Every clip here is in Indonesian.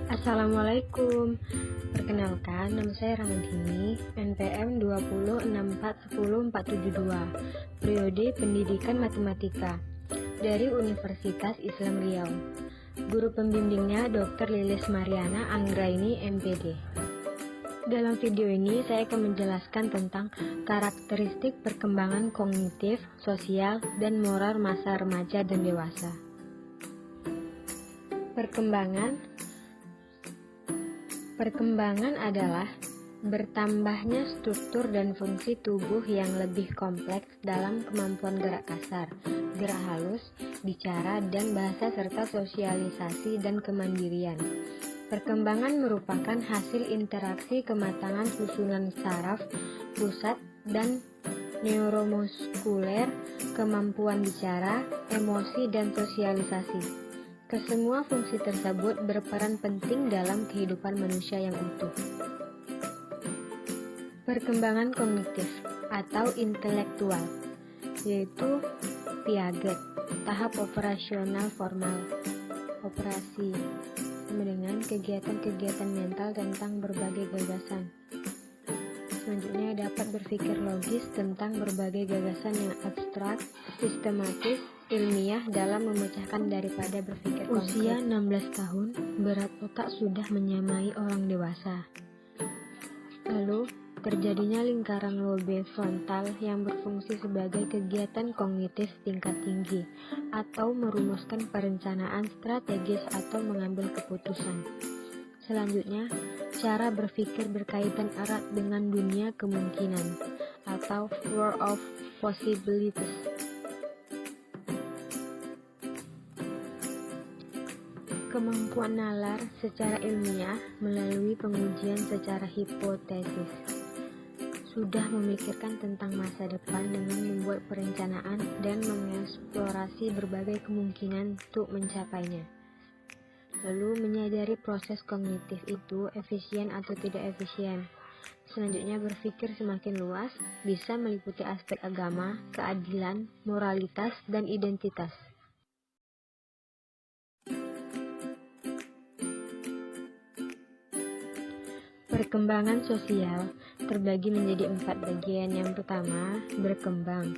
Assalamualaikum. Perkenalkan, nama saya Ramadhini, NPM 20641042, periode Pendidikan Matematika dari Universitas Islam Riau. Guru pembimbingnya Dr. Lilis Mariana Anggraini, MPD. Dalam video ini saya akan menjelaskan tentang karakteristik perkembangan kognitif, sosial, dan moral masa remaja dan dewasa. Perkembangan adalah bertambahnya struktur dan fungsi tubuh yang lebih kompleks dalam kemampuan gerak kasar, gerak halus, bicara, dan bahasa serta sosialisasi dan kemandirian. Perkembangan merupakan hasil interaksi kematangan susunan saraf, pusat, dan neuromuskuler, kemampuan bicara, emosi, dan sosialisasi. Kesemua fungsi tersebut berperan penting dalam kehidupan manusia yang utuh. Perkembangan kognitif atau intelektual, yaitu Piaget, tahap operasional formal, operasi, sama dengan kegiatan-kegiatan mental tentang berbagai gagasan. Selanjutnya dapat berpikir logis tentang berbagai gagasan yang abstrak, sistematis, ilmiah dalam memecahkan daripada berpikir konkret. Usia 16 tahun, berat otak sudah menyamai orang dewasa. Lalu, terjadinya lingkaran lobe frontal yang berfungsi sebagai kegiatan kognitif tingkat tinggi atau merumuskan perencanaan strategis atau mengambil keputusan. Selanjutnya, cara berpikir berkaitan erat dengan dunia kemungkinan atau world of possibilities. Kemampuan nalar secara ilmiah melalui pengujian secara hipotesis. Sudah memikirkan tentang masa depan dengan membuat perencanaan dan mengeksplorasi berbagai kemungkinan untuk mencapainya. Lalu menyadari proses kognitif itu efisien atau tidak efisien. Selanjutnya berpikir semakin luas, bisa meliputi aspek agama, keadilan, moralitas, dan identitas. Perkembangan sosial terbagi menjadi 4 bagian. Yang pertama, berkembang,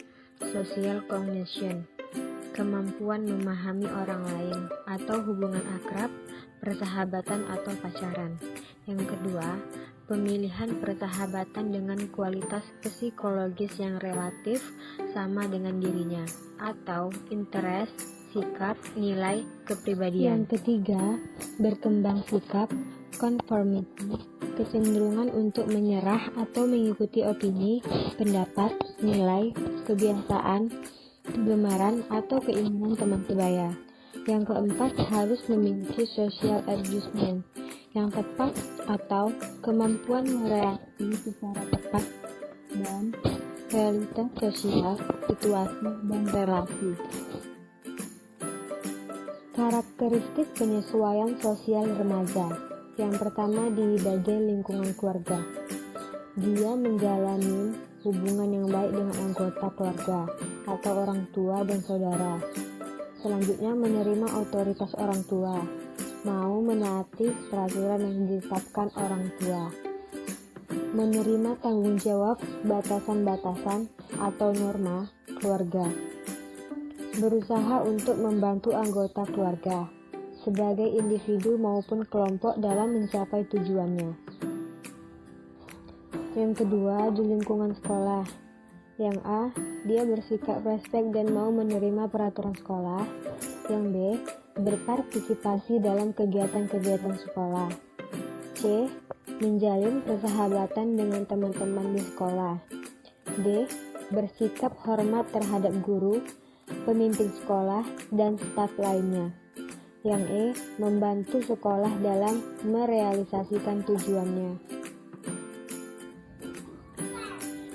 social cognition, kemampuan memahami orang lain atau hubungan akrab, persahabatan atau pacaran. Yang kedua, pemilihan persahabatan dengan kualitas psikologis yang relatif sama dengan dirinya atau interest, sikap, nilai, kepribadian. Yang ketiga, berkembang sikap, conformity, kecenderungan untuk menyerah atau mengikuti opini, pendapat, nilai, kebiasaan, kegemaran, atau keinginan teman sebaya. Yang keempat, harus memiliki social adjustment yang tepat atau kemampuan mereaksi secara tepat dan realitas sosial, situasi, dan relasi. Karakteristik penyesuaian sosial remaja. Yang pertama, di bagian lingkungan keluarga. Dia menjalani hubungan yang baik dengan anggota keluarga atau orang tua dan saudara. Selanjutnya, menerima otoritas orang tua, mau menaati peraturan yang ditetapkan orang tua. Menerima tanggung jawab batasan-batasan atau norma keluarga. Berusaha untuk membantu anggota keluarga sebagai individu maupun kelompok dalam mencapai tujuannya. Yang kedua, di lingkungan sekolah. Yang A, dia bersikap respek dan mau menerima peraturan sekolah. Yang B, berpartisipasi dalam kegiatan-kegiatan sekolah. C, menjalin persahabatan dengan teman-teman di sekolah. D, bersikap hormat terhadap guru, pemimpin sekolah, dan staf lainnya. Yang E, membantu sekolah dalam merealisasikan tujuannya.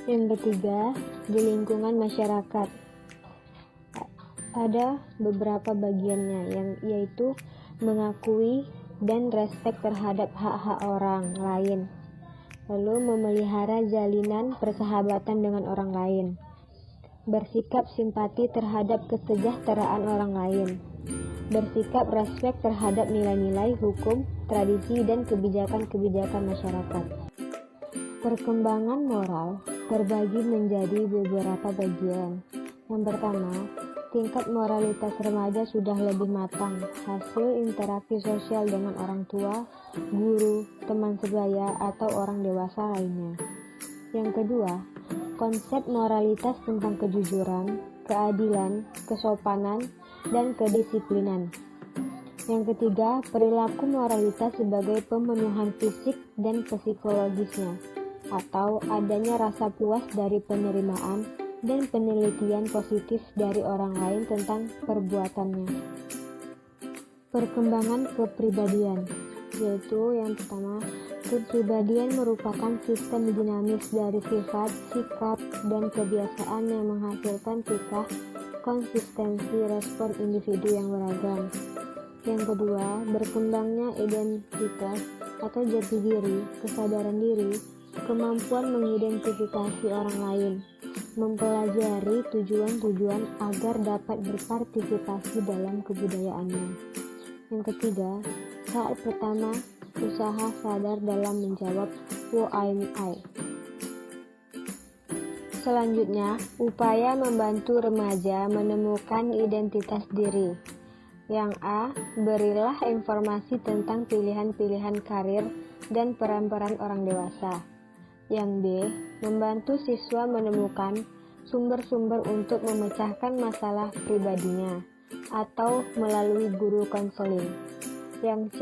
Yang ketiga, di lingkungan masyarakat. Ada beberapa bagiannya, yaitu mengakui dan respek terhadap hak-hak orang lain. Lalu memelihara jalinan persahabatan dengan orang lain. Bersikap simpati terhadap kesejahteraan orang lain. bersikap respek terhadap nilai-nilai hukum, tradisi, dan kebijakan-kebijakan masyarakat. Perkembangan moral terbagi menjadi beberapa bagian. Yang pertama, tingkat moralitas remaja sudah lebih matang, hasil interaksi sosial dengan orang tua, guru, teman sebaya, atau orang dewasa lainnya. Yang kedua, konsep moralitas tentang kejujuran, keadilan, kesopanan, dan kedisiplinan. Yang ketiga, perilaku moralitas sebagai pemenuhan fisik dan psikologisnya, atau adanya rasa puas dari penerimaan dan penelitian positif dari orang lain tentang perbuatannya. Perkembangan kepribadian, yaitu yang pertama, kepribadian merupakan sistem dinamis dari sifat, sikap, dan kebiasaan yang menghasilkan tingkah, konsistensi respon individu yang beragam. Yang kedua, berkembangnya identitas atau jati diri, kesadaran diri, kemampuan mengidentifikasi orang lain, mempelajari tujuan-tujuan agar dapat berpartisipasi dalam kebudayaannya. Yang ketiga, saat pertama, usaha sadar dalam menjawab who am I. Selanjutnya, upaya membantu remaja menemukan identitas diri. Yang A, berilah informasi tentang pilihan-pilihan karir dan peran-peran orang dewasa. Yang B, membantu siswa menemukan sumber-sumber untuk memecahkan masalah pribadinya atau melalui guru konseling. Yang C,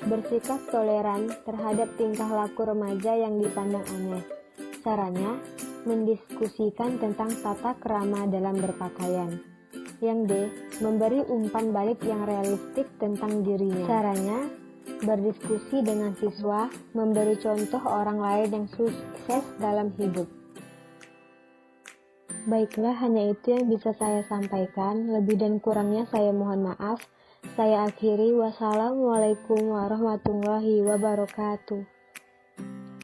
bersikap toleran terhadap tingkah laku remaja yang dipandang aneh. Caranya, mendiskusikan tentang tata krama dalam berpakaian. Yang D, memberi umpan balik yang realistik tentang dirinya. Caranya, berdiskusi dengan siswa, memberi contoh orang lain yang sukses dalam hidup. Baiklah, hanya itu yang bisa saya sampaikan. Lebih dan kurangnya saya mohon maaf. Saya akhiri. Wassalamualaikum warahmatullahi wabarakatuh.